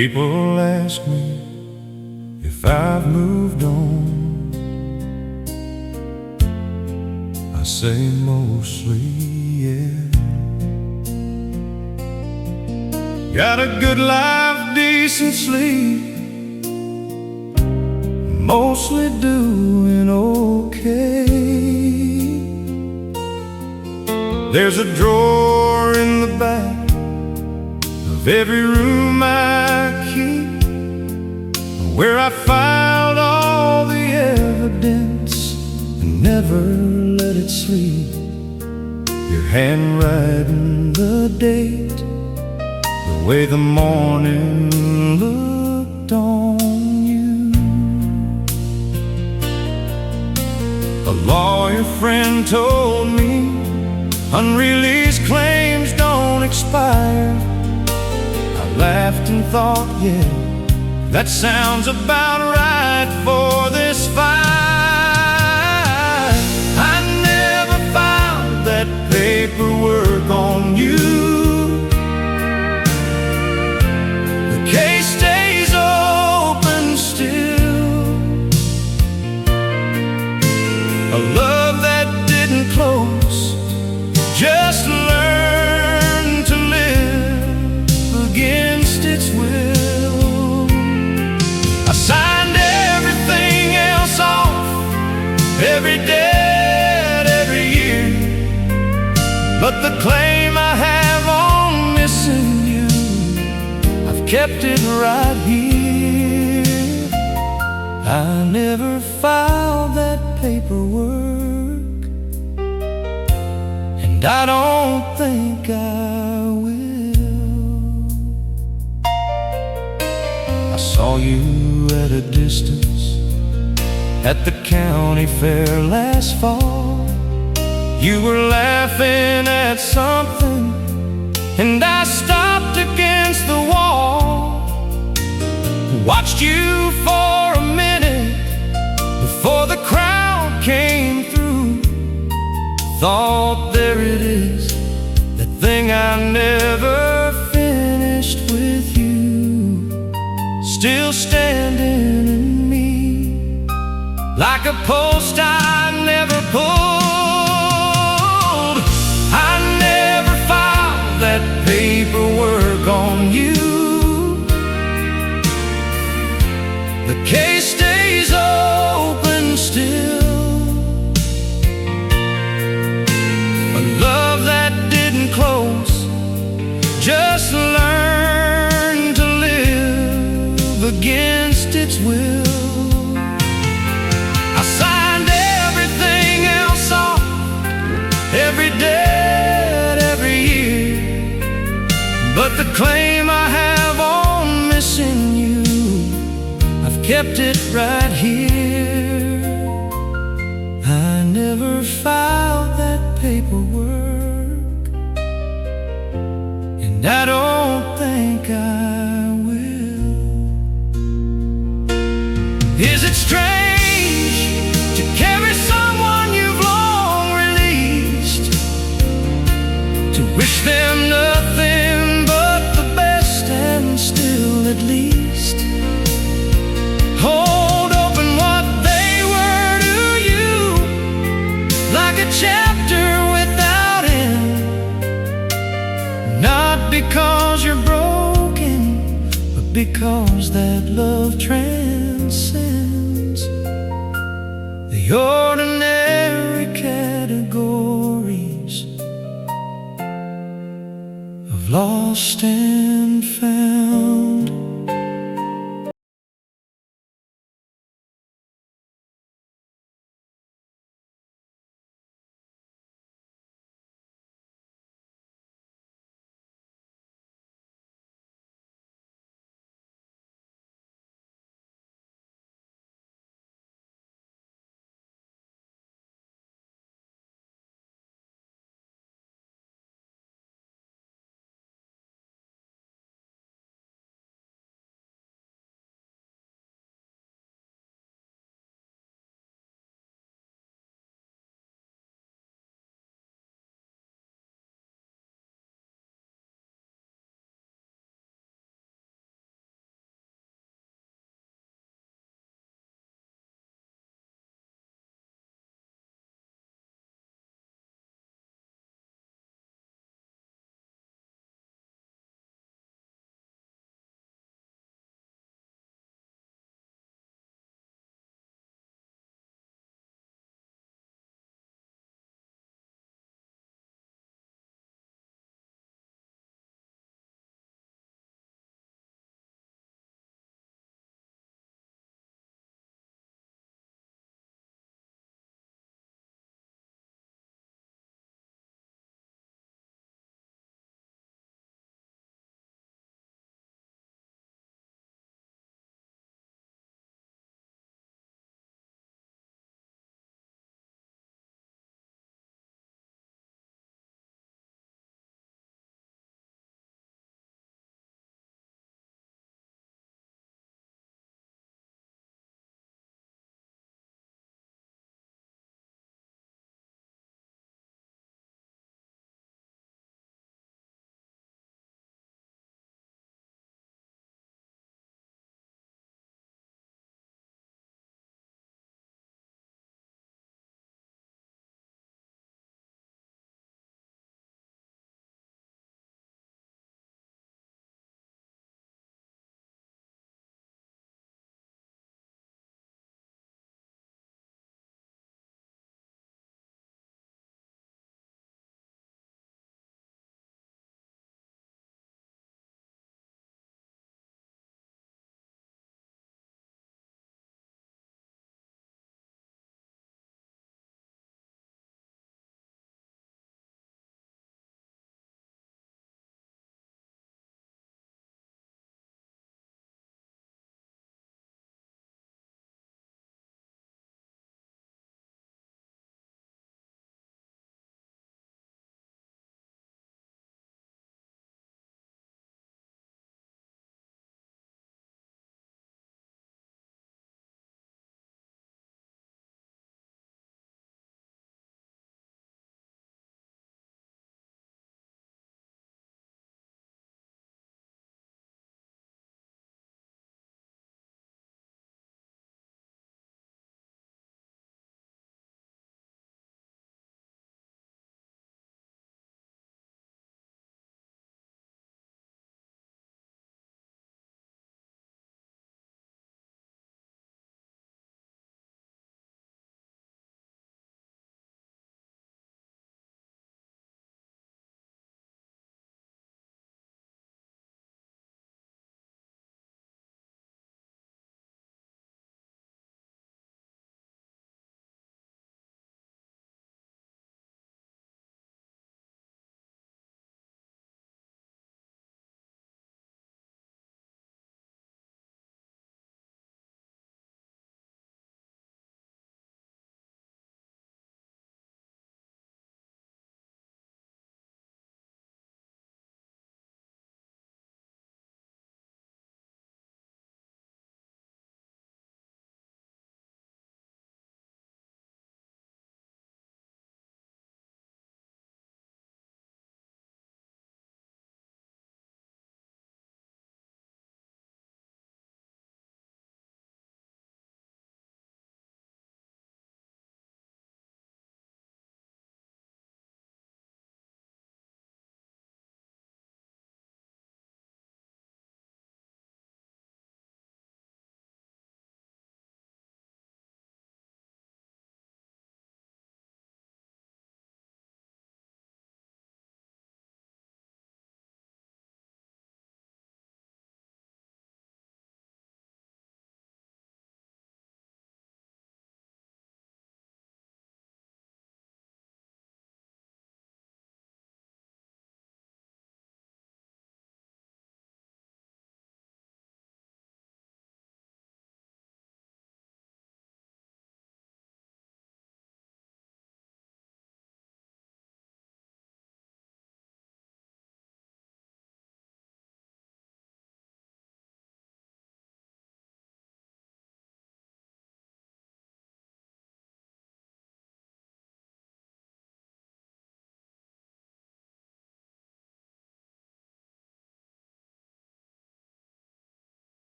People ask me if I've moved on. I say mostly yeah. Got a good life, decent sleep, mostly doing okay. There's a drawer in the back of every room I keep, where I filed all the evidence and never let it sleep. Your handwriting, the date, the way the morning looked on you. A lawyer friend told me unreleased claims don't expire. I laughed and thought, yeah, that sounds about right for this fight. I never filed that paperwork on you. The case stays open still. A love that didn't close just learned to live against its will. I signed everything else off, every debt, every year, but the claim I have on missing you, I've kept it right here. I never filed that paperwork, and I don't think I will. I saw you at a distance at the county fair last fall. You were laughing at something, and I stopped against the wall, watched you for a minute before the crowd came through. Thought, there it is, that thing I never finished with you, still standing in me, like a post I never pulled. I never filed that paperwork on you. The case stays open still. Close, just learn to live against its will. I signed everything else off, every debt, every year, but the claim I have on missing you, I've kept it right here. I never filed that paperwork, and I don't think I will. Is it strange to carry someone you've long released, to wish them nothing but the best and still at least hold open what they were to you, like a chapter without end? Not because you're broken, but because that love transcends the ordinary categories of lost and found.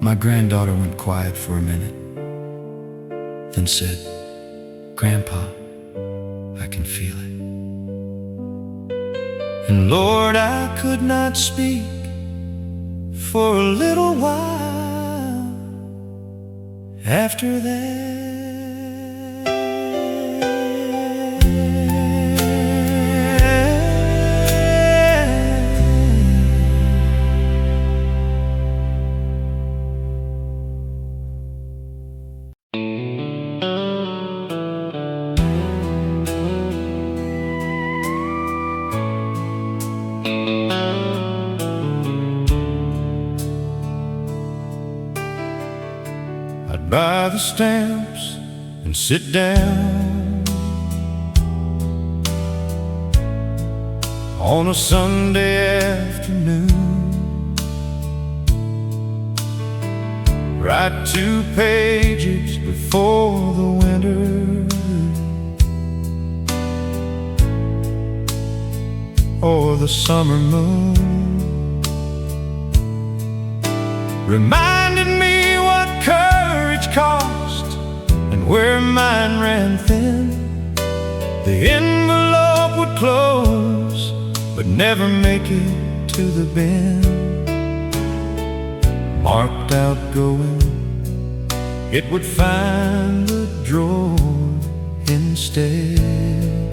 My granddaughter went quiet for a minute, then said, "Grandpa, I can feel it." And Lord, I could not speak for a little while after that. I'd buy the stamps and sit down on a Sunday afternoon, write 2 pages before the winter, or the summer moon reminded me what courage cost and where mine ran thin. The envelope would close but never make it to the bin. Marked outgoing, it would find the drawer instead.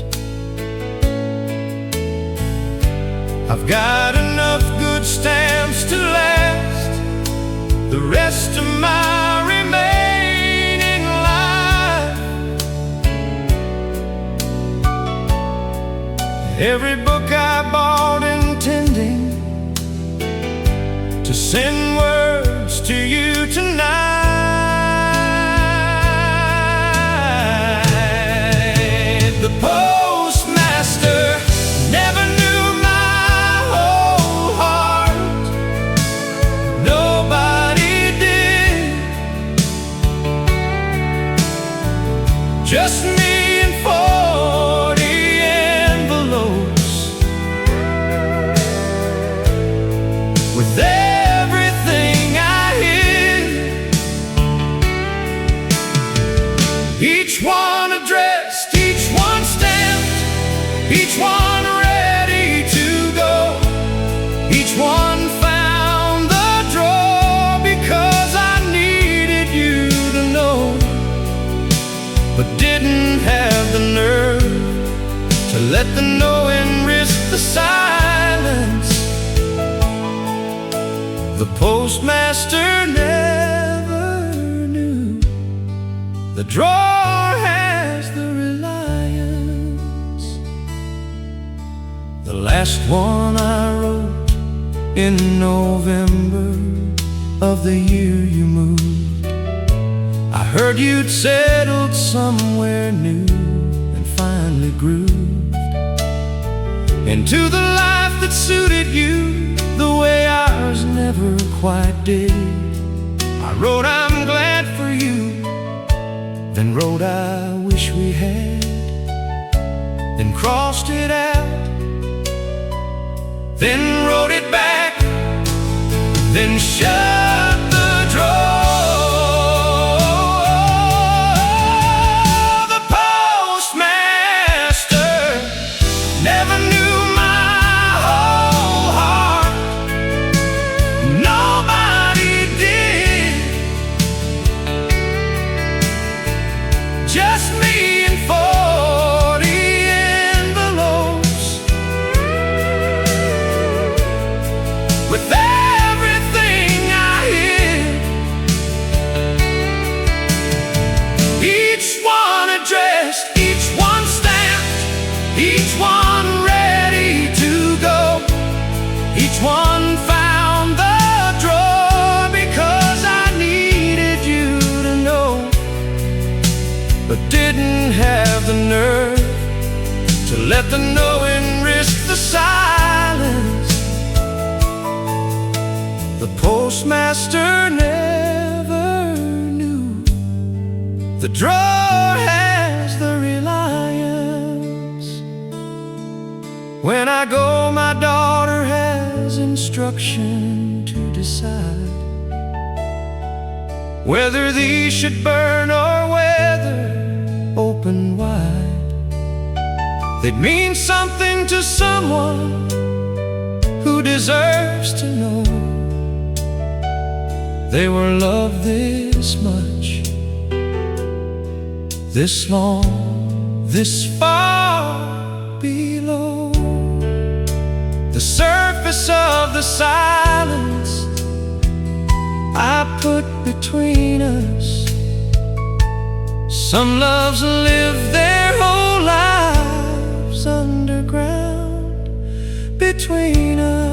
I've got enough good stamps to last the rest of my remaining life. Every book I bought intending to send words to you tonight. The postmaster never knew my whole heart. Nobody did. Just me and 40 envelopes with everything I hid, each one addressed, each one stamped, each one ready to go. Each one found the drawer because I needed you to know, but didn't have the nerve to let the knowing risk the silence. The postmaster never knew the drawer has the reliance. The last one I wrote in November of the year you moved. I heard you'd settled somewhere new and finally grooved into the life that suited you the way ours never quite did. I wrote, "I'm glad for you," then wrote, "I wish we had," then crossed it out, then wrote it back, then shut the drawer. The postmaster never knew my whole heart. Nobody did. Just me and 40 envelopes with everything I hid, each one addressed, each one stamped, each one ready to go. Each one found the drawer because I needed you to know, but didn't have the nerve to let the knowing risk the silence. The postmaster never knew the drawer has the reliance. When I go, my daughter has instruction to decide. whether these should burn or whether open wide. They'd mean something to someone who deserves to know they were loved this much, this long, this far below the surface of the silence I put between us. Some loves live their whole lives underground between us.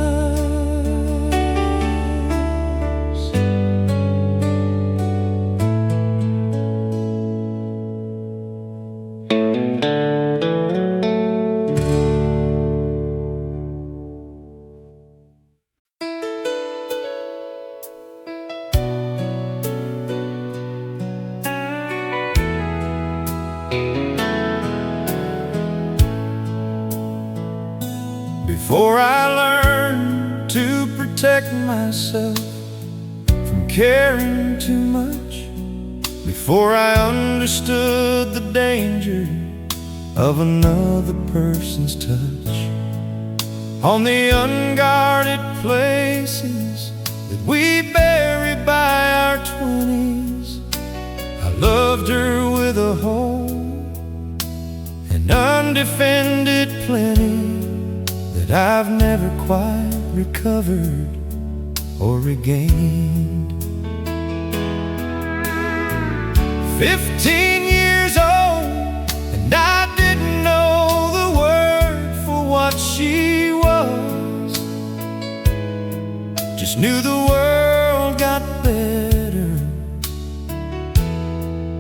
Before I learned to protect myself from caring too much, before I understood the danger of another person's touch, on the unguarded places that we bury by our 20s, I loved her with a whole and undefended plenty that I've never quite recovered or regained. 15 years old, and I didn't know the word for what she was. Just knew the world got better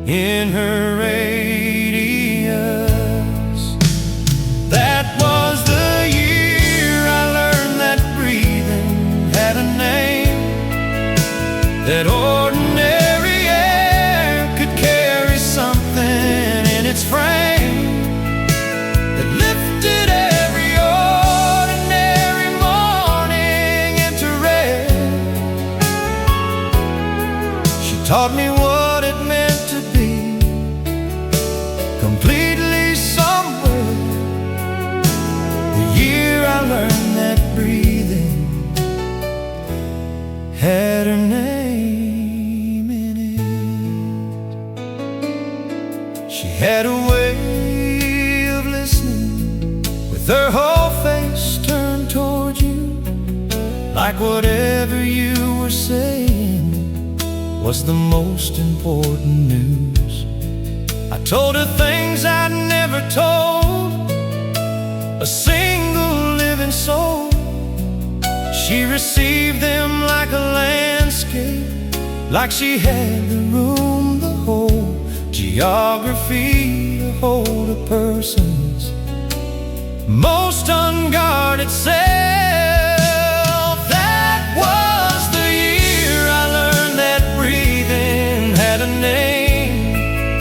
in her radius. That was the year I learned that breathing had a name, that ordinary air could carry something in its frame, that lifted every ordinary morning into red. She taught me what it meant to be completely somewhere. The year I learned that breathing had her name in it. She had a way of listening with her whole face turned toward you, like whatever you were saying was the most important news. I told her things I'd never told a single living soul. She received them like a landscape, like she had the room, the whole geography to hold a person's most unguarded self. That was the year I learned that breathing had a name,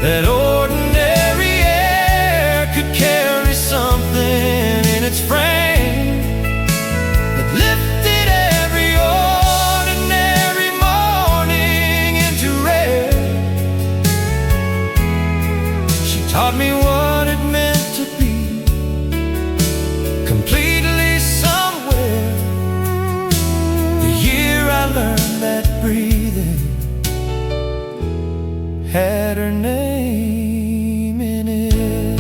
that ordinary air could carry something in its frame, that lifted every ordinary morning into red. She taught me what it meant to be completely somewhere. The year I learned that breathing had her name in it.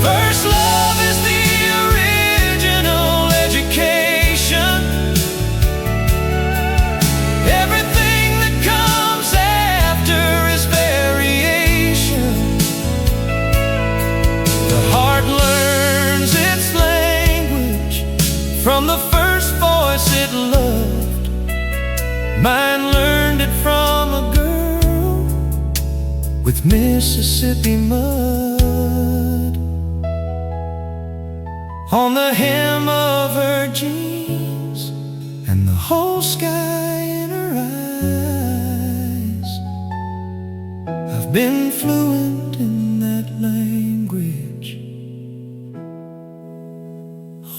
First love is the original education. Everything that comes after is variation. The heart learns its language from the first voice it loved. Mine learned it from a girl with Mississippi mud on the hem of her jeans, and the whole sky in her eyes. I've been fluent in that language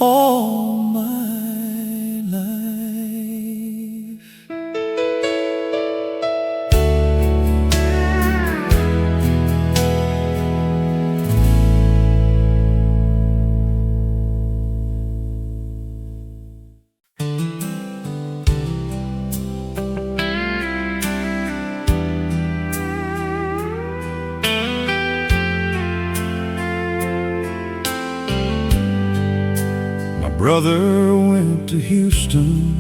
all my life. brother went to Houston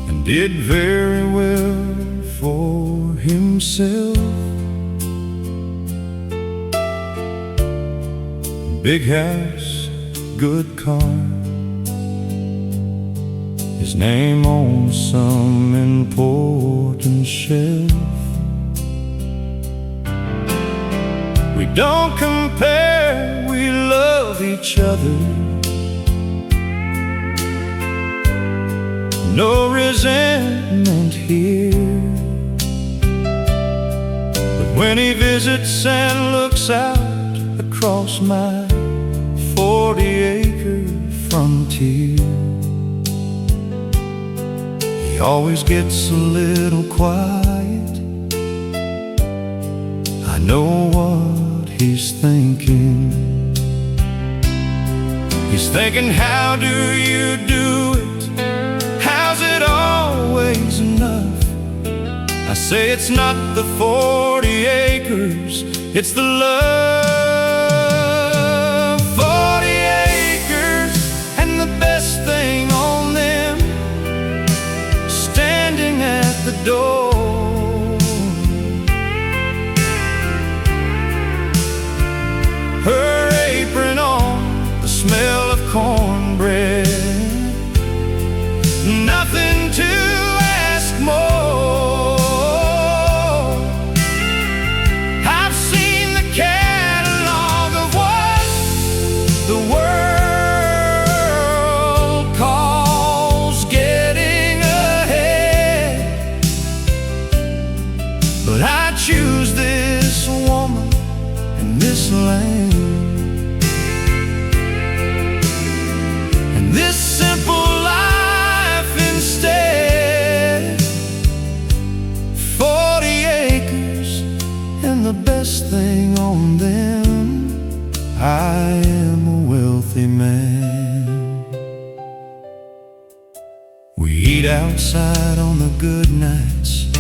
and did very well for himself. Big house, good car, his name on some important shelf. We don't compare, we love each other. No resentment here. But when he visits and looks out across my 40-acre frontier, he always gets a little quiet. I know what he's thinking. He's thinking, how do you do it? How's it always enough? I say it's not the 40 acres, it's the love. 40 acres, and the best thing on them, standing at the door. Her apron on, the smell of cornbread, nothing to ask more. I've seen the catalog of what the world calls getting ahead, but I choose this woman and this land. This simple life instead. 40 acres and the best thing on them, I am a wealthy man. We eat outside on the good nights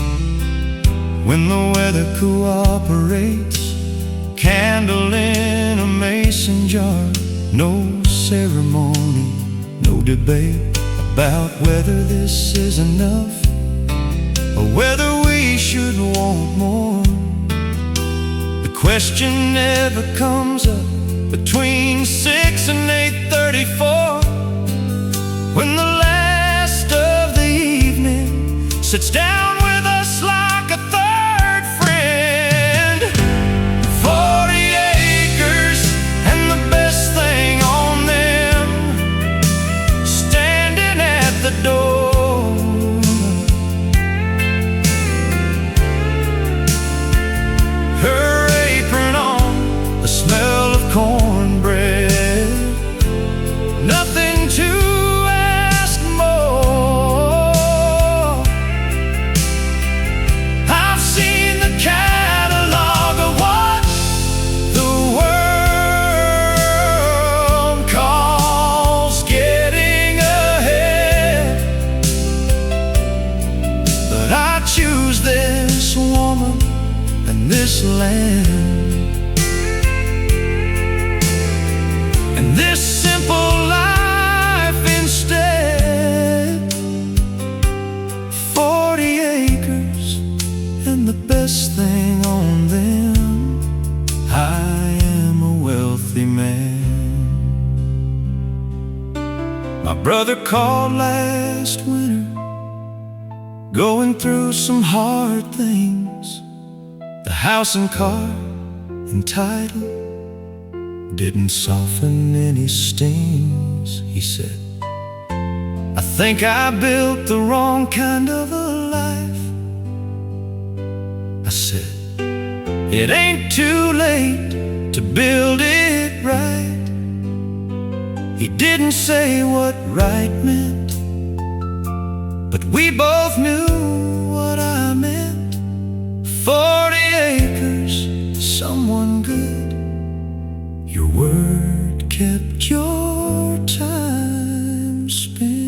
when the weather cooperates. Candle in a mason jar, no ceremony, no debate about whether this is enough or whether we should want more. The question never comes up between 6 and 8:34, when the last of the evening sits down with us like a third friend. 40 acres and the best thing on them, the door. Her apron on, the smell of cornbread, nothing to ask more. I've seen the catalog of what the world calls getting ahead. I choose this woman and this land, and this simple life instead. 40 acres and the best thing on them, I am a wealthy man. My brother called last winter, going through some hard things. The house and car and title didn't soften any stings. He said, I think I built the wrong kind of a life. I said, it ain't too late to build it right. He didn't say what right meant, but we both knew what I meant. 40 acres, someone good, your word kept your time spent.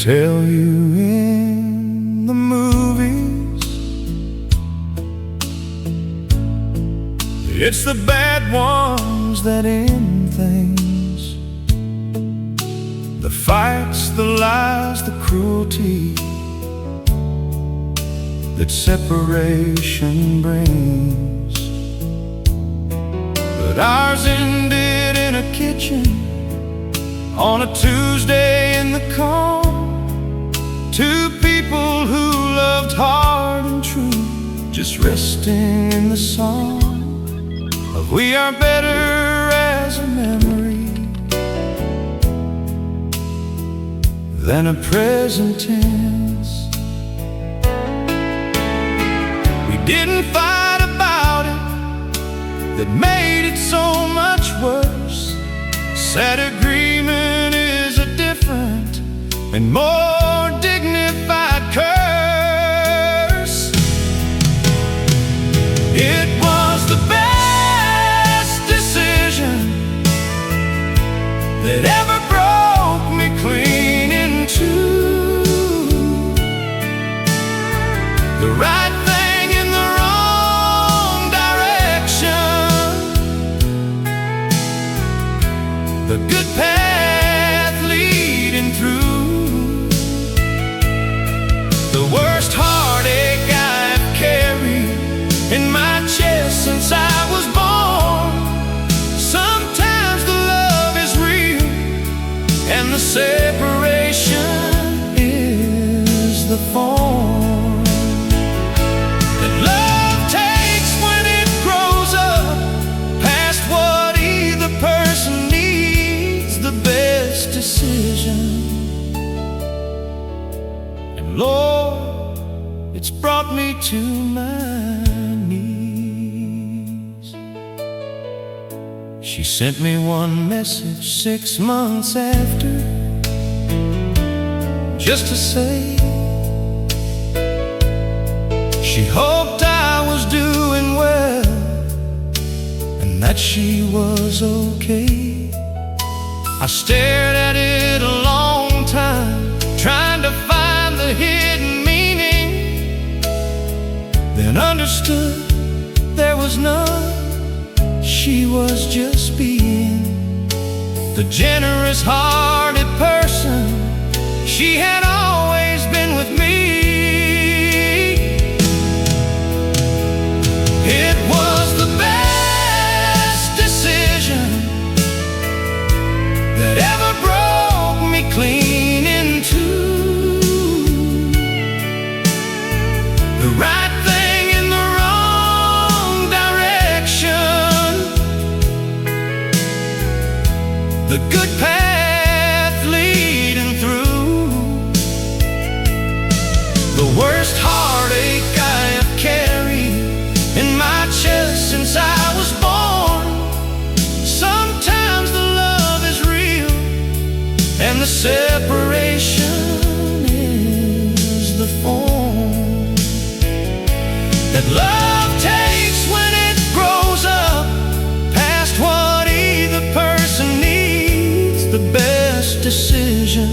tell you in the movies. It's the bad ones that end things, the fights, the lies, the cruelty that separation brings. But ours ended in a kitchen on a Tuesday in the calm. Two people who loved hard and true, just resting in the song of we are better as a memory than a present tense. We didn't fight about it, that made it so much worse. Sad agreement is a different and more dignified curse. It was the best decision that ever broke me clean in two. The right thing in the wrong direction, the good path leading through. The worst heartache I've carried in my chest since I was born. Sometimes the love is real and the separation is the form that love takes when it grows up past what either person needs. The best decision. And Lord, it's brought me to my knees. She sent me one message 6 months after, just to say she hoped I was doing well and that she was okay. I stared at it a long time, trying to find the hidden meaning, then understood there was none. She was just being the generous-hearted person she had always been with me. It was the best decision that ever broke me clean in two. The right thing in the wrong direction, the good path leading through. The worst heartache I have carried in my chest since I was born. Sometimes the love is real and the separation is the form that love takes when it grows up past what either person needs. The best decision.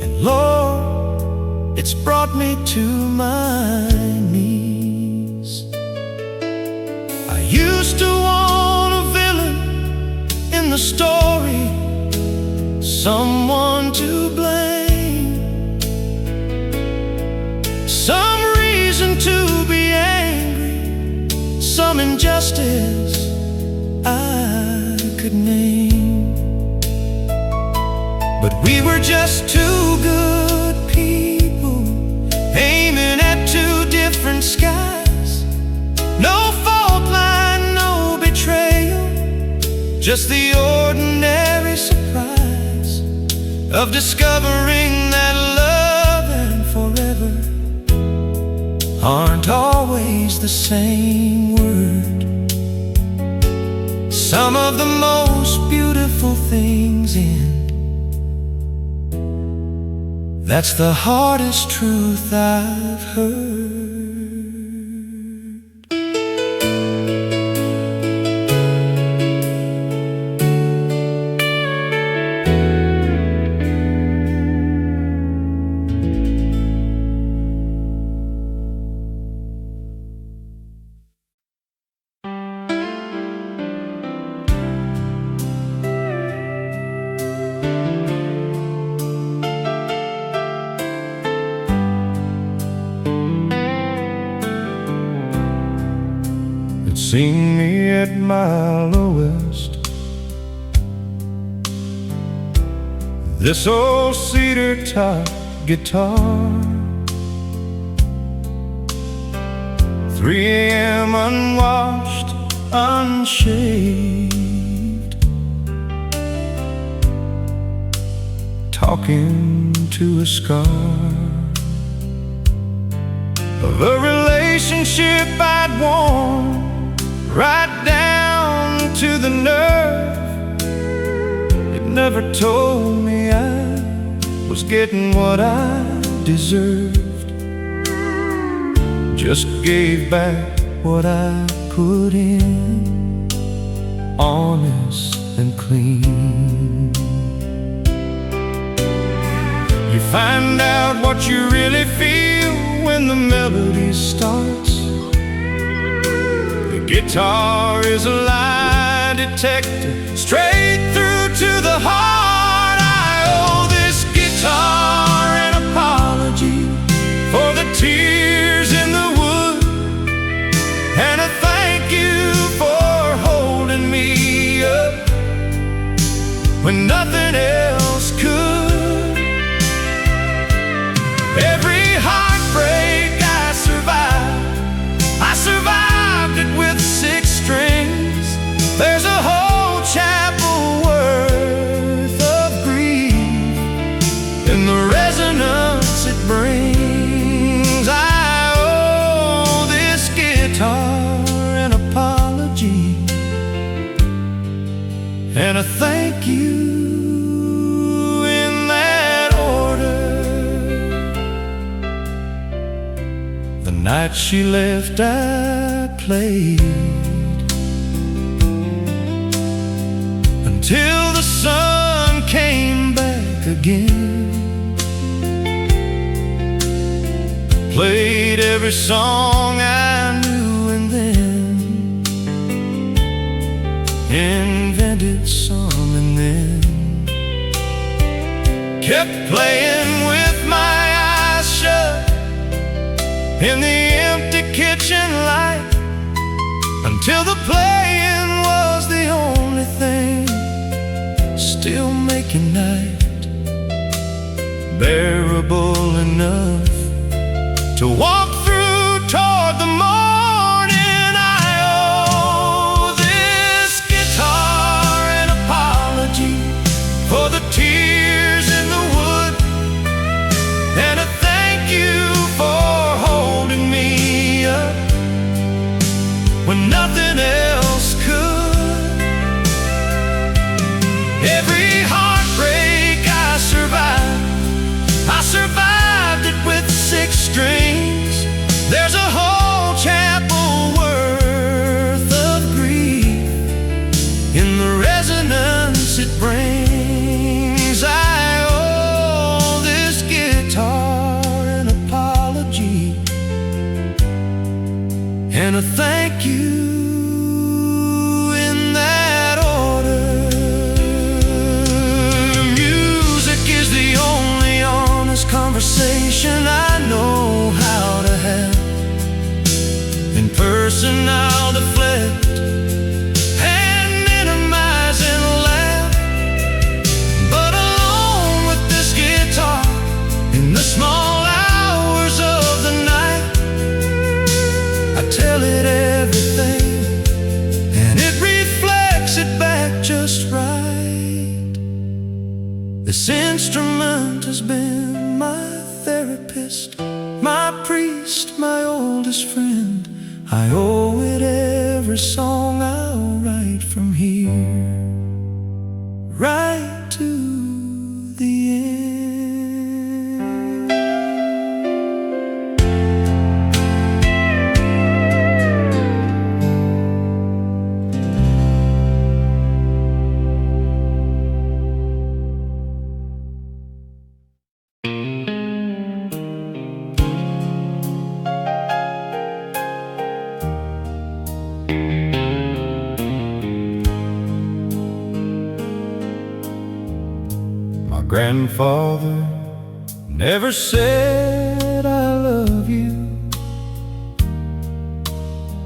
And Lord, it's brought me to my knees. I used to want a villain in the story, someone to blame, some reason to be angry, some injustice I could name. But we were just two good people aiming at two different skies. No fault line, no betrayal, just the ordinary surprise of discovering that love and forever aren't always the same word. Some of the most beautiful things in, that's the hardest truth I've heard. seen me at my lowest. This old cedar top guitar, 3 a.m. unwashed, unshaved, talking to a scar of a relationship I'd worn right down to the nerve. It never told me I was getting what I deserved, just gave back what I put in, honest and clean. You find out what you really feel when the melody starts. The guitar is a lie detector, straight through to the heart. I owe this guitar an apology for the tears in the wood, and a thank you for holding me up when nothing else could. Every heartbreak I survived it with 6 strings. There's a whole chapel worth of grief in the resonance it brings. I owe this guitar an apology and a thank you. The night she left, I played until the sun came back again. Played every song I knew, and then invented some, and then kept playing with my eyes shut in the empty kitchen light, until the playing was the only thing still making night bearable enough to walk through toward the morning. I owe this guitar an apology for the tears in the wood, and a thank you for holding me up when nothing else could. Every heartbreak I survived it with 6 strings. There's a whole chapel worth of grief in the resonance it brings. I owe this guitar an apology and a thank you, in that order. Music is the only honest conversation I know how to have. In person I'll deflect and minimize and laugh, but alone with this guitar in the small hours of the night, I tell it everything, and it reflects it back just right. This instrument has been my therapist, my priest, my oldest friend. I owe it every song I'll write from here right to the end. Grandfather never said I love you,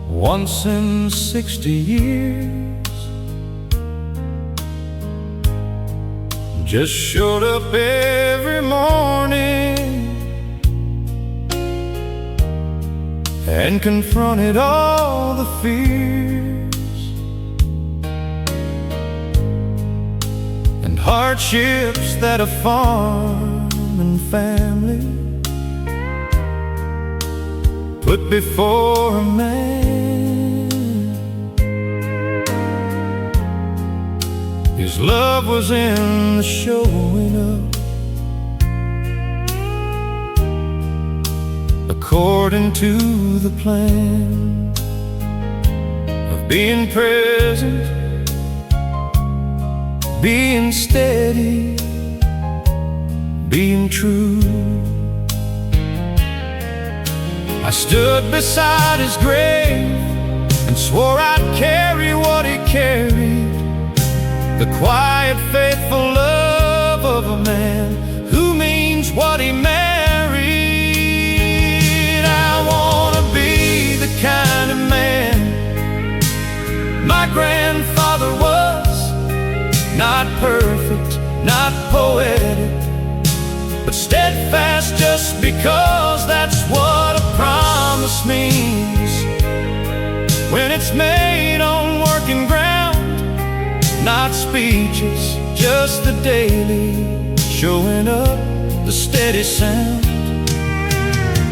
once in 60 years. Just showed up every morning and confronted all the fears and hardships that a farming family put before a man. His love was in the showing up, according to the plan of being present, being steady, being true. I stood beside his grave and swore I'd carry what he carried, the quiet, faithful love of a man who means what he married. I wanna be the kind of man my grandfather was, not perfect, not poetic, but steadfast just because that's what a promise means. When it's made on working ground, not speeches, just the daily showing up, the steady sound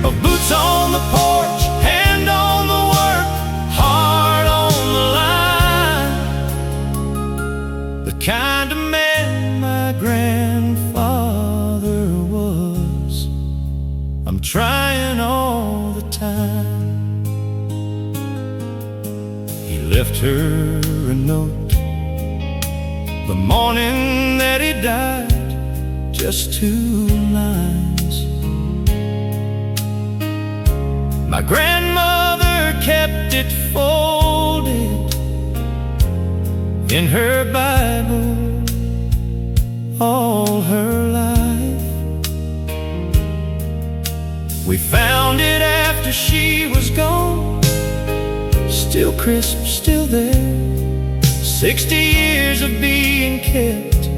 of boots on the porch, hand on the work, heart on the line. The kind of man my grandfather was, I'm trying all the time. He left her a note the morning that he died, just 2 lines. My grandmother kept it folded in her Bible all her life. We found it after she was gone, still crisp, still there, 60 years of being kept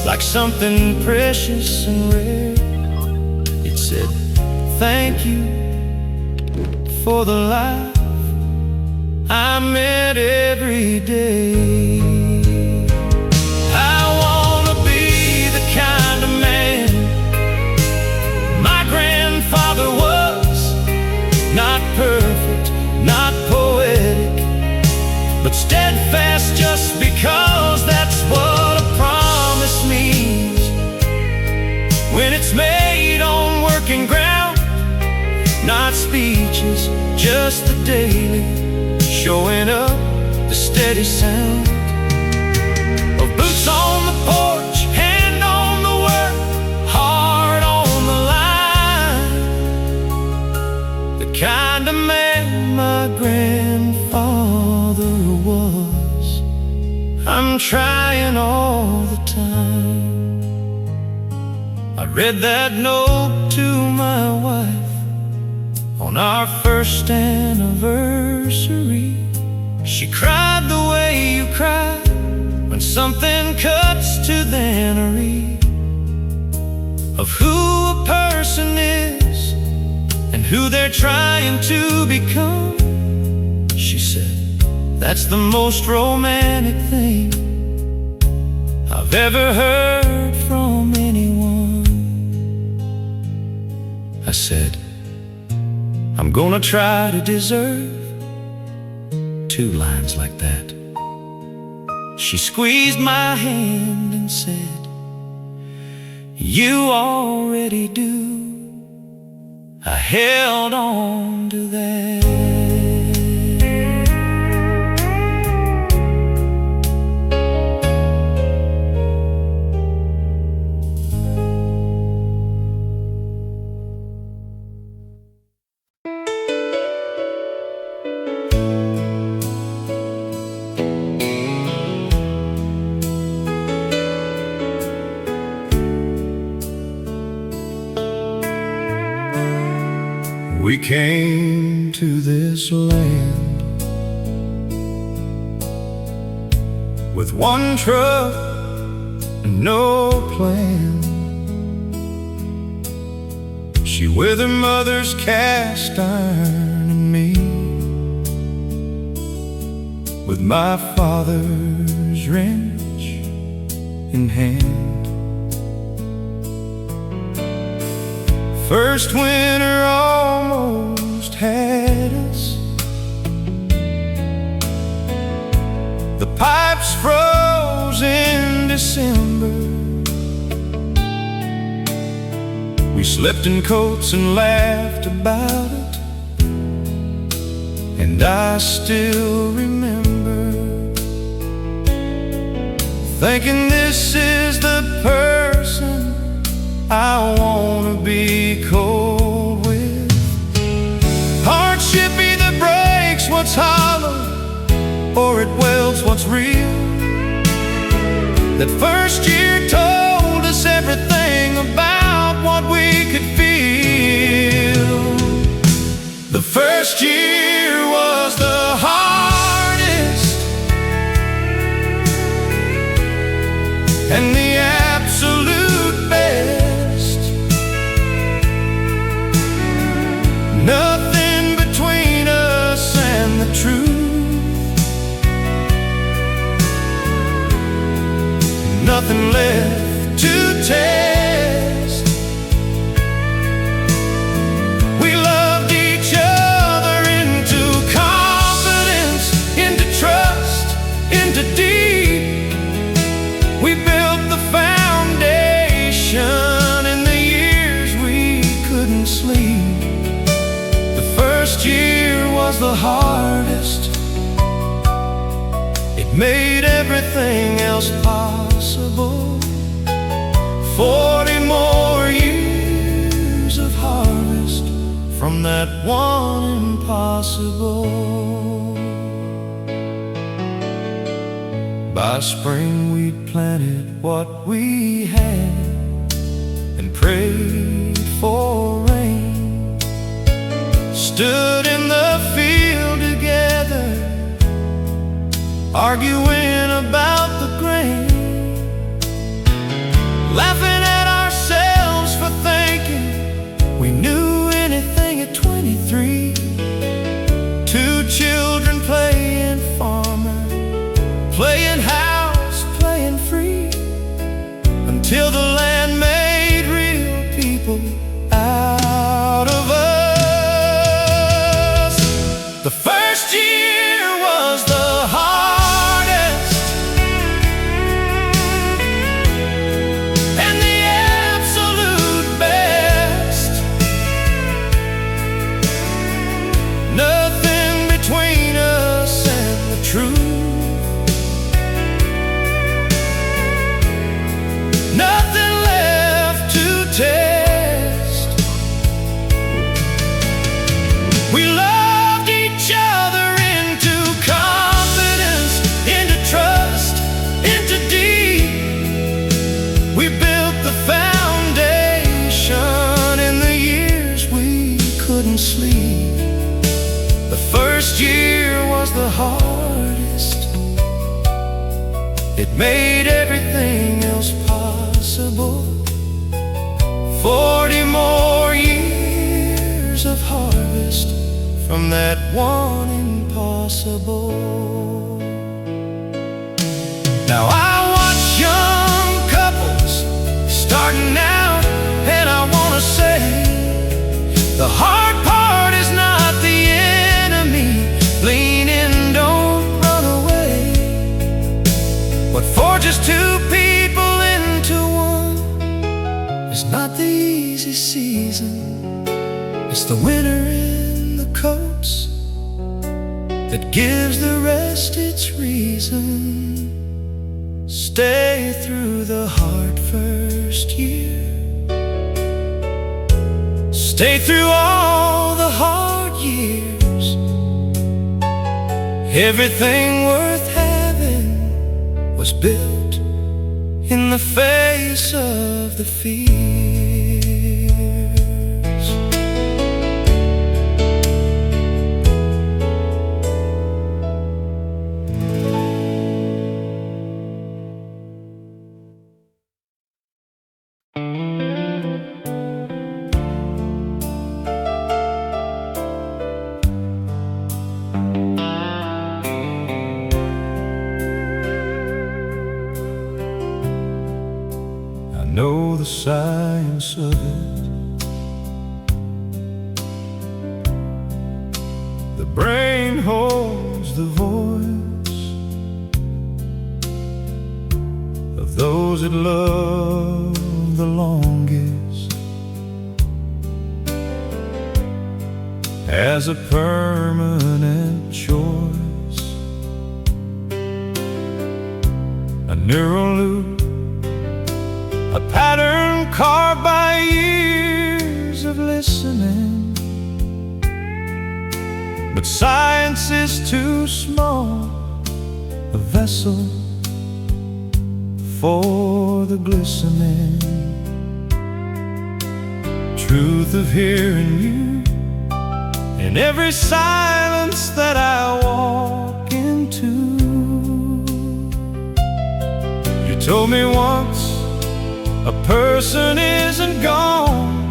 like something precious and rare. It said, thank you for the life I met every day. I wanna be the kind of man my grandfather was, not perfect, not poetic, but steadfast just because that's what a promise means. When it's made on working ground, not speeches, just the daily showing up, the steady sound of boots on the porch, hand on the work, heart on the line. The kind of man my grandfather was, I'm trying all the time. I read that note to my wife on our first anniversary. She cried the way you cry when something cuts to the nary of who a person is and who they're trying to become. She said, that's the most romantic thing I've ever heard from anyone. I said, I'm gonna try to deserve 2 lines like that. She squeezed my hand and said, you already do. I held on to that. We came to this land with one truck and no plan. She with her mother's cast iron and me with my father's wrench in hand. First winter almost had us. The pipes froze in December. We slept in coats and laughed about it, and I still remember thinking, this is the person I wanna be cold with. Hardship either breaks what's hollow or it welds what's real. That first year told us everything about what we could feel. The first year was the hardest, and the absolute best. Nothing between us and the truth, nothing left to test. We loved each other into confidence, into trust, into deep. We built the foundation in the years we couldn't sleep. The first year was the hardest. It made everything else possible. 40 more years of harvest from that one impossible. By spring we'd planted what we had and prayed for rain. Stood in the field together, arguing about the grain, laughing at ourselves for thinking we knew anything at 23. 2 children playing farmer, playing house, playing free, until the land made real people out of us. The first year was the hardest, and the absolute best. Nothing between us and the truth, nothing left to test. We loved each other into confidence, into trust, into deep. We built the foundation in the years we couldn't sleep. The first year was the hardest. It made everything else possible. 40 more years of harvest from that one impossible. Now I watch young couples starting out, and I wanna say, the hard part is not the enemy. Lean in, don't run away. But for just 2 people into one, it's not the easy season. It's the winter in the coats that gives the rest its reason. Stay through the hard first year. Stay through all the hard years. Everything worth having was built in the face of the fears. science of it. The brain holds the voice of those it loved the longest, as a permanent choice, a neural loop, a pattern carved by years of listening. But science is too small a vessel for the glistening truth of hearing you in every silence that I walk into. You told me once a person isn't gone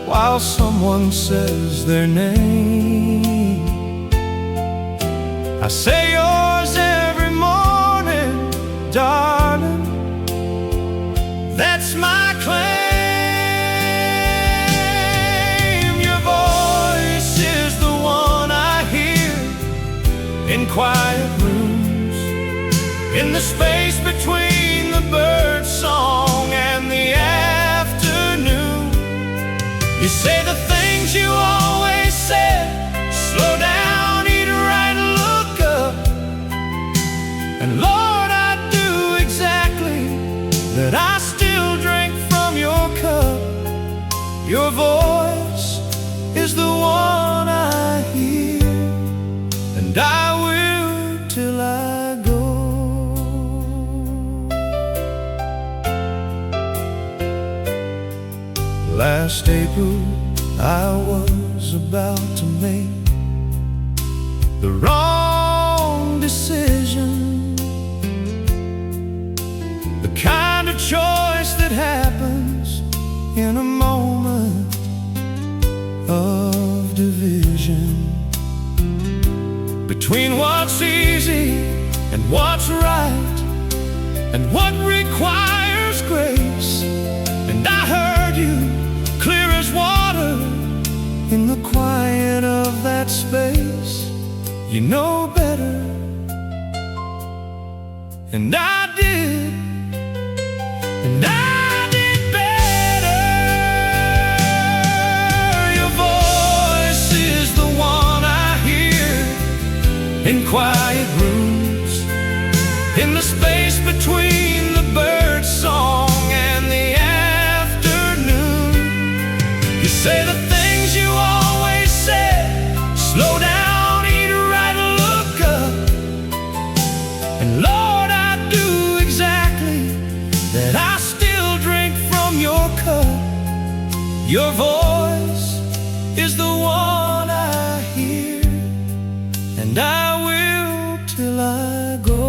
while someone says their name. I say yours every morning, darling, that's my claim. Your voice is the one I hear in quiet rooms, in the space between the bird song and the afternoon. You say the things you always said: slow down, eat right, look up. And Lord, I do exactly that. I still drink from your cup. Your voice is the one I hear, and I will till I go. Last April, I was about to make the wrong decision, the kind of choice that happens in a moment of division between what's easy and what's right, and what requires grace. And I heard you clear as water in the quiet of that space. You know better, and I did, and I did better. Your voice is the one I hear in quiet rooms, in the space between the bird song and the afternoon. You say the things you always said: slow down, eat right, look up. And Lord, I do exactly that. I still drink from your cup. Your voice is the one I hear, and I will till I go.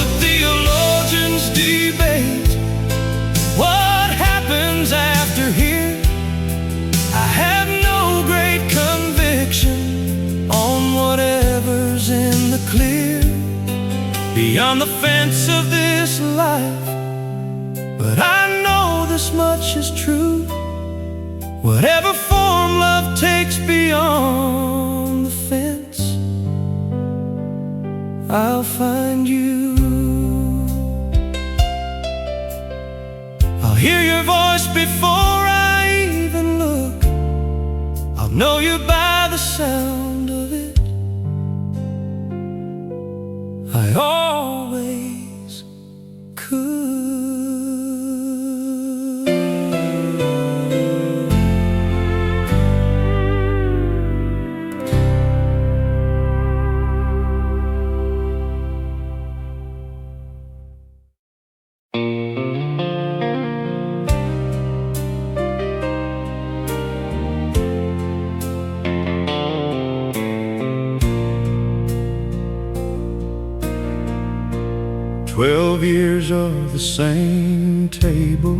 The theologians debate what happens after here. I have no great conviction on whatever's in the clear beyond the fence of this life. But I know this much is true: whatever form love takes beyond the fence, I'll find you. I'll hear your voice before I even look. I'll know you by the sound of it. I always could. 12 years of the same table,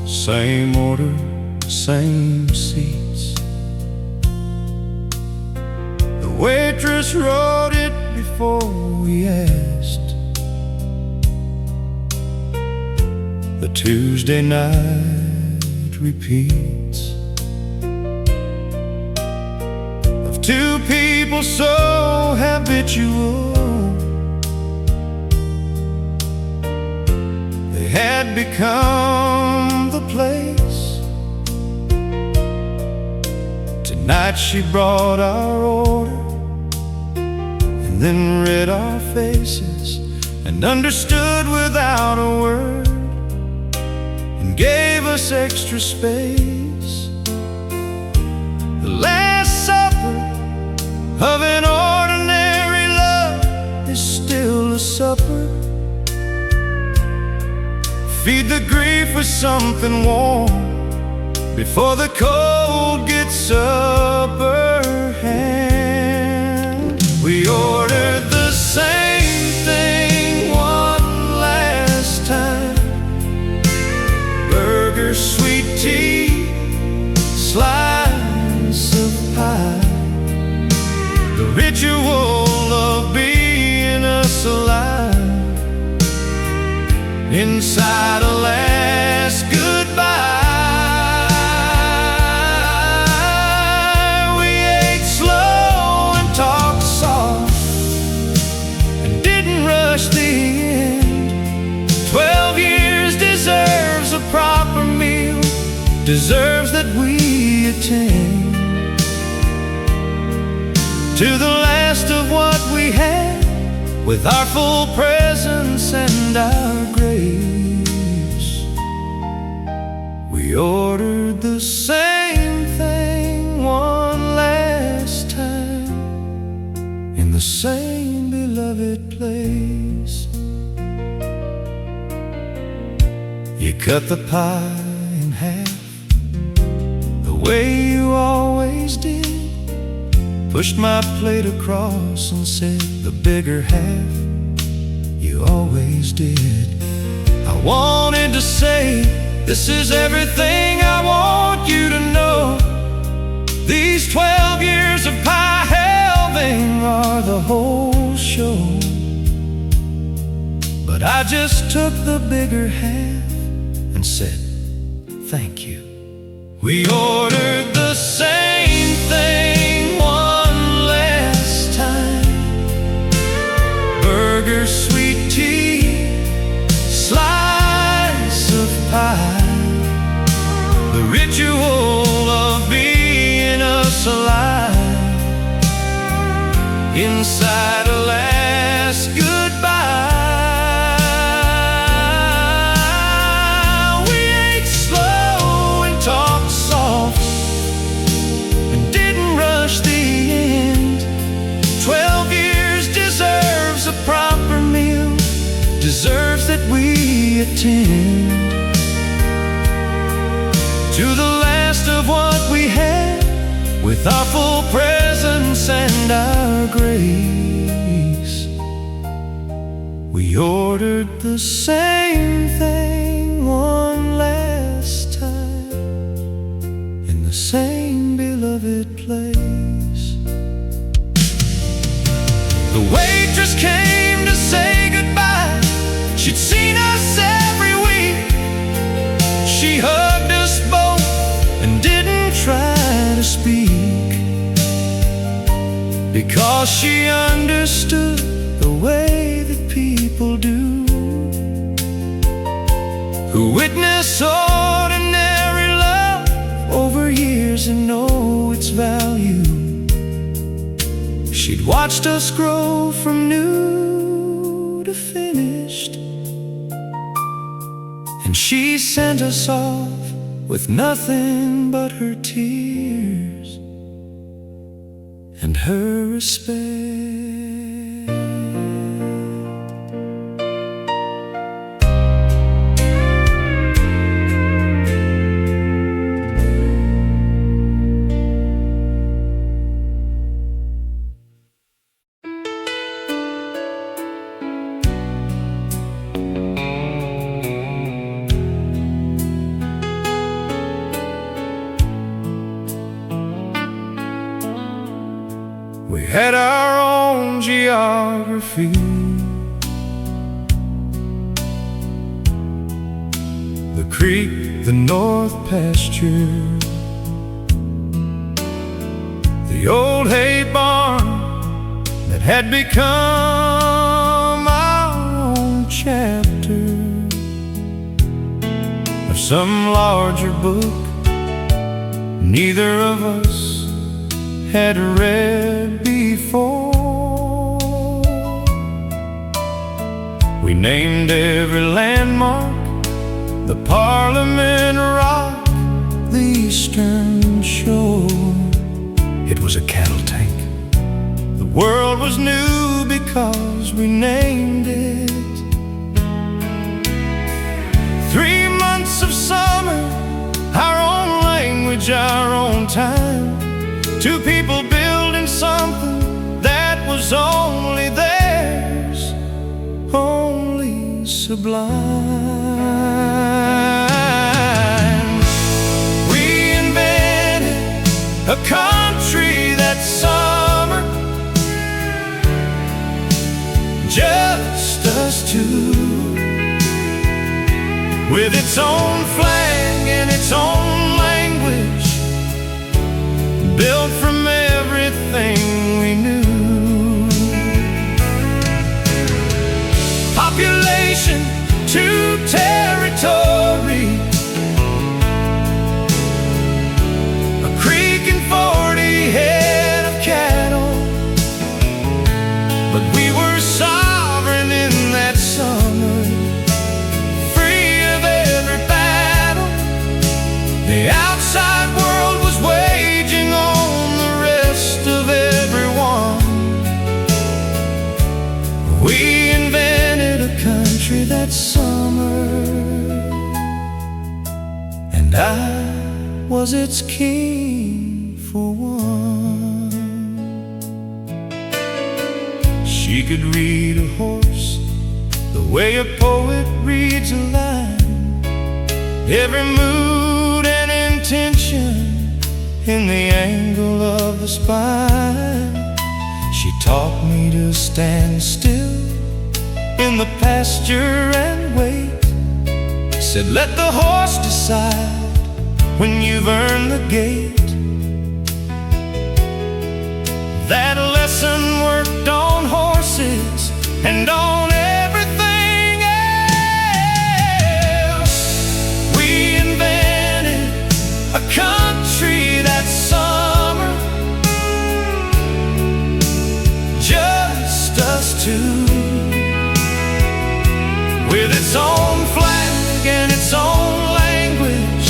same order, same seats. The waitress wrote it before we asked. the Tuesday night repeats of two people so habitual. They had become the place. Tonight she brought our order and then read our faces and understood without a word and gave us extra space. The last supper of an ordinary love is still a supper. Feed the grief with something warm before the cold gets upper hand. We ordered the same thing one last time: burger, sweet tea, slice of pie. The ritual of being us alive inside a last goodbye. We ate slow and talked soft and didn't rush the end. 12 years deserves a proper meal, deserves that we attend to the last of what we had, with our full presence and our grace. We ordered the same thing one last time in the same beloved place. You cut the pie in half the way you always did, pushed my plate across and said, the bigger half you always did. I wanted to say, this is everything I want you to know. These 12 years of pie helving are the whole show. But I just took the bigger half and said, thank you. We ordered the same thing one last time: burger, sweet tea, slice of pie. The ritual of being us alive inside a last goodbye. We ate slow and talked soft and didn't rush the end. 12 years deserves a proper meal, deserves that we attend to the last of what we had, with our full presence and our grace. We ordered the same thing one last time in the same beloved place. The waitress came to say goodbye. She'd seen us every week. She hugged us both and didn't try to speak, because she understood the way that people do, who witness ordinary love over years and know its value. She'd watched us grow from new to finished, and she sent us off with nothing but her tears and her respect. We had our own geography, creek, the north pasture, the old hay barn that had become our own chapter of some larger book neither of us had read before. We named every landmark, the Parliament Rock, the Eastern Shore. It was a cattle tank. The world was new because we named it. 3 months of summer, our own language, our own time. 2 people building something that was only theirs, only sublime. We invented a country that summer, just us two, with its own flag and its own language, built from everything we knew. Population to territory, a creek and 40 head of cattle, but we were sovereign in that summer, free of every battle the outside world was waging on the rest of everyone. We invented a country that summer, and I was its king for one. She could read a horse the way a poet reads a line, every mood and intention in the angle of the spine. She taught me to stand still in the pasture and wait. Said, let the horse decide when you've earned the gate. That lesson worked on horses and on everything else. We invented a country that summer, just us two, with its own flag and its own language,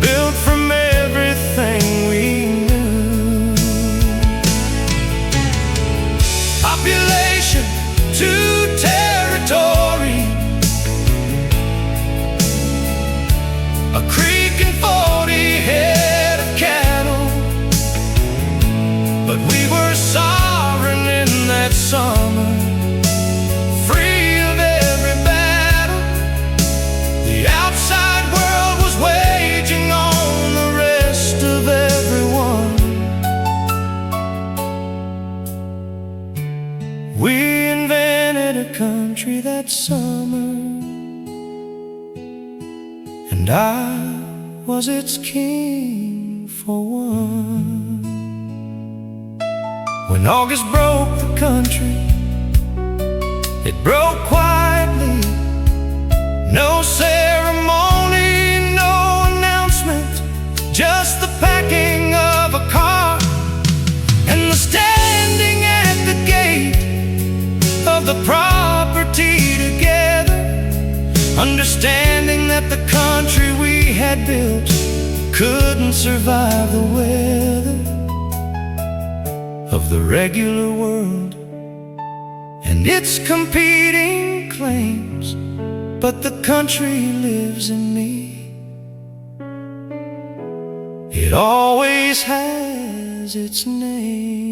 built from everything we knew. Population to territory, a creek and 40 head of cattle, but we were sovereign in that summer, free of every battle the outside world was waging on the rest of everyone. We invented a country that summer, and I was its king for one. When August broke the country, it broke quietly. No ceremony, no announcement, just the packing of a car and the standing at the gate of the property together, understanding that the country we had built couldn't survive the weather of the regular world and its competing claims. But the country lives in me. It always has its name.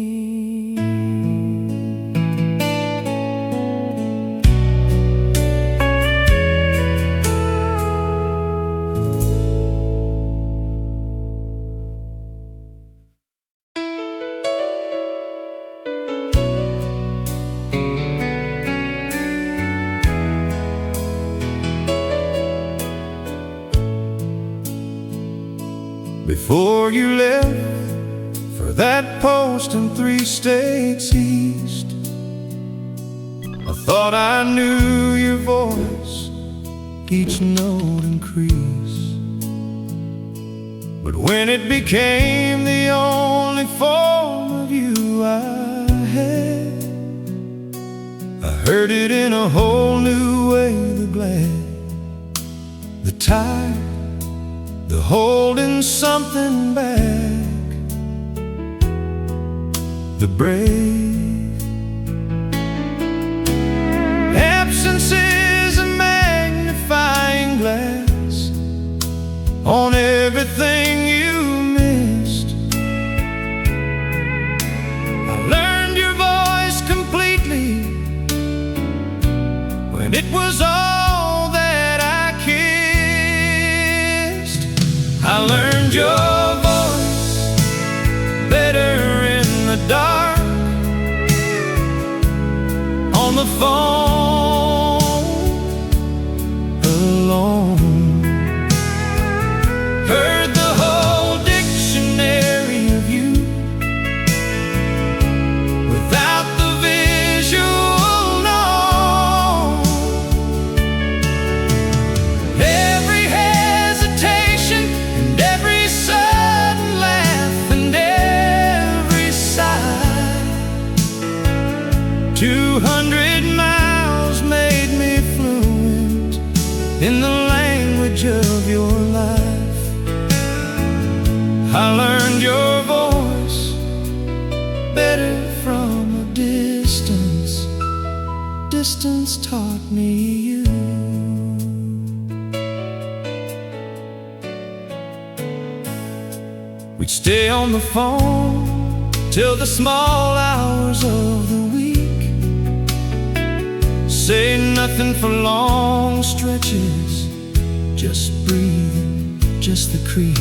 before you left for that post in 3 states east. I thought I knew your voice, each note increase. But when it became the only form of you I had, I heard it in a whole new way. The glad, the tired, the holding something back, the brave. Absence is a magnifying glass on everything you missed. I learned your voice completely when it was all that I kissed. I learned your voice better in the dark, on the phone, alone. Heard the whole dictionary of you without the visual, no. Every hesitation and every sudden laugh and every sigh. 200 miles made me fluent in the language of your life. I learned your voice better from a distance. Distance taught me you. We'd stay on the phone till the small hours of the week, say nothing for long stretches, just breathing, just the creak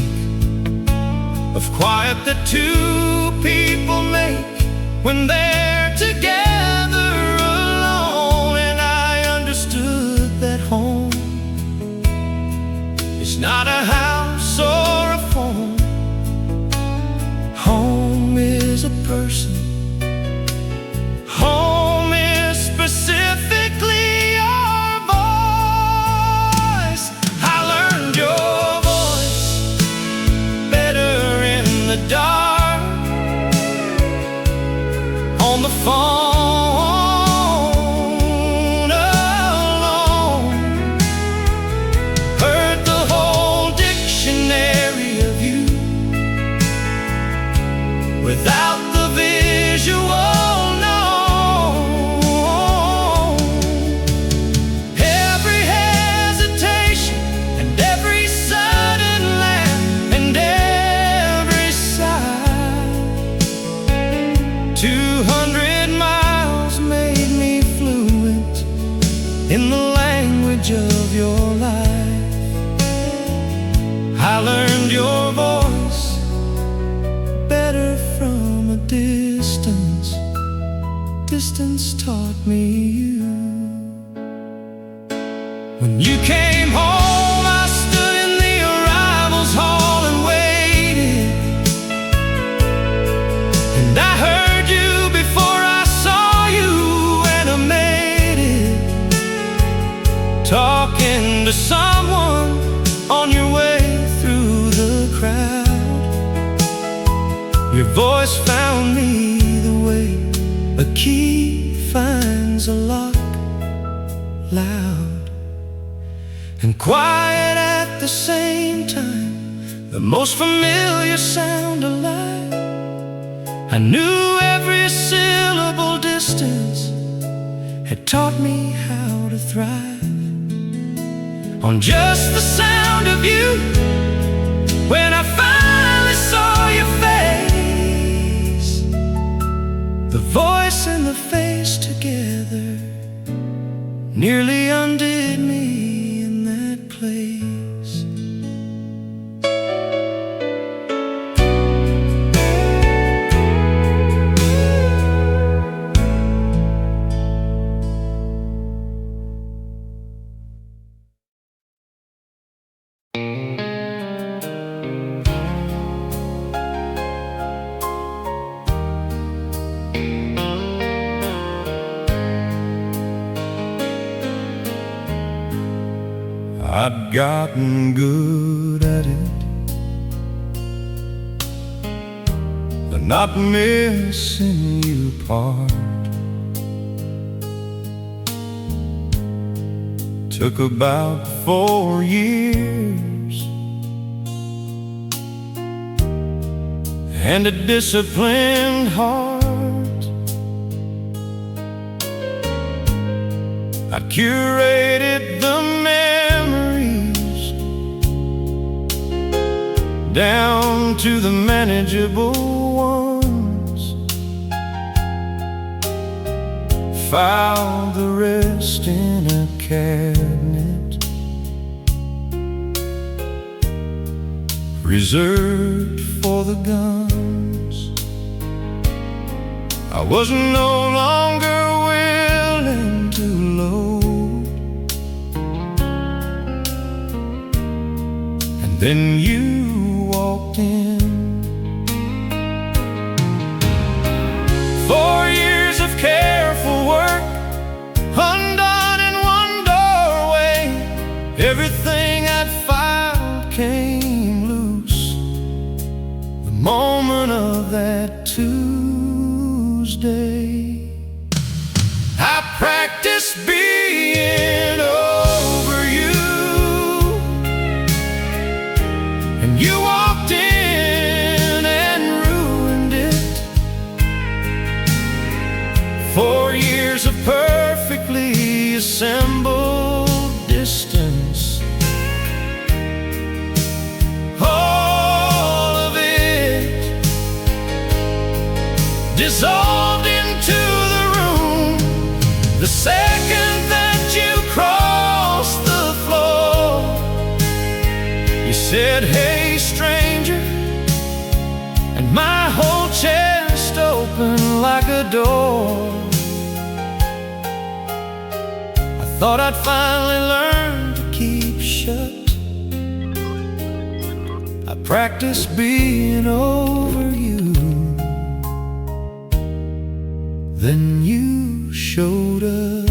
of quiet that 2 people make when they're together alone. And I understood that home is not a house or a phone. Home is a person. Home is specifically your voice. I learned your voice better in the dark, on the phone, alone. Heard the whole dictionary of you without the visual, no. Every hesitation and every sudden laugh and every sigh. 200 miles made me fluent in the language of your life. I learned your voice better from a distance. Distance taught me you. When you came home, I stood in the arrivals hall and waited, and I heard you before I saw you, animated, talking to someone on your way through the crowd. Your voice found me the way a key finds a lock, loud and quiet at the same time, the most familiar sound alive. I knew every syllable. Distance had taught me how to thrive on just the sound of you. When I finally saw your face, the voice and the face together nearly undid me in that place. I'd gotten good at it, the not missing you part. Took about 4 years and a disciplined heart. I curated the memories down to the manageable ones, filed the rest in a cabinet reserved for the guns. I was no longer willing to load, and then you walked in. 4 years of careful work, undone in one doorway. Everything I'd filed came loose the moment of that Tuesday. I practiced being over you, and you walked in and ruined it. 4 years of perfectly assembled distance, all of it dissolved into the room the second that you crossed the floor. You said, "Hey, stranger," and my whole chest opened like a door. I thought I'd finally learn to keep shut. I practiced being over you. Then you showed up.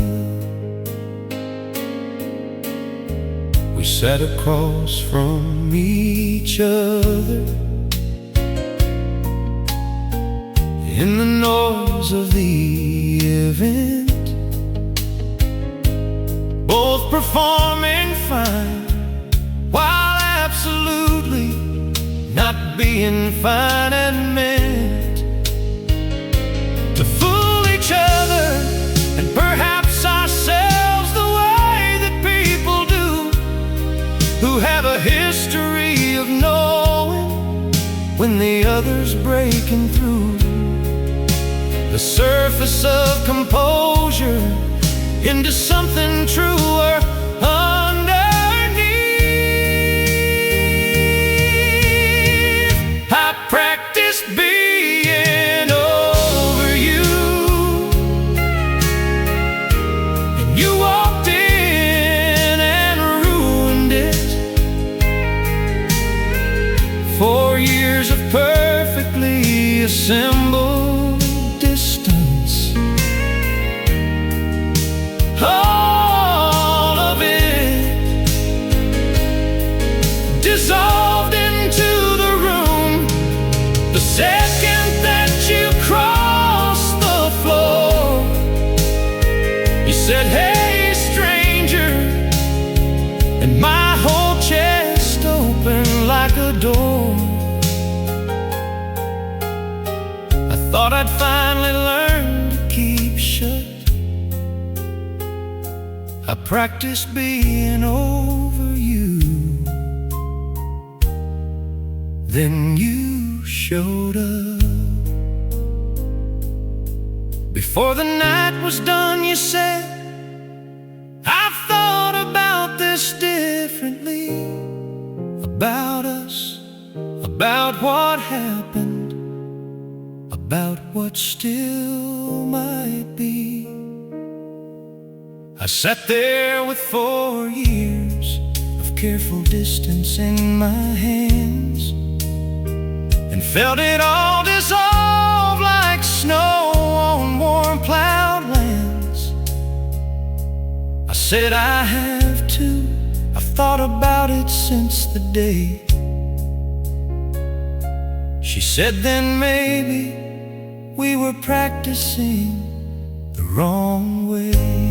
We sat across from each other in the noise of the event, both performing fine while absolutely not being fine and meant to fool each other and perhaps ourselves the way that people do who have a history of knowing when the other's breaking through. The surface of composure into something truer underneath. I practiced being over you, and you walked in and ruined it. 4 years of perfectly assembled distance, all of it dissolved into the room the second that you crossed the floor. You said, "Hey, stranger," and my whole chest opened like a door. I thought I'd finally learn to keep shut. I practiced being over you. Then you showed up. Before the night was done, you said, "I've thought about this differently, about us, about what happened, about what still might be." I sat there with 4 years of careful distance in my hands and felt it all dissolve like snow on warm plowed lands. I said, "I have too. I thought about it since the day she said then maybe we were practicing the wrong way.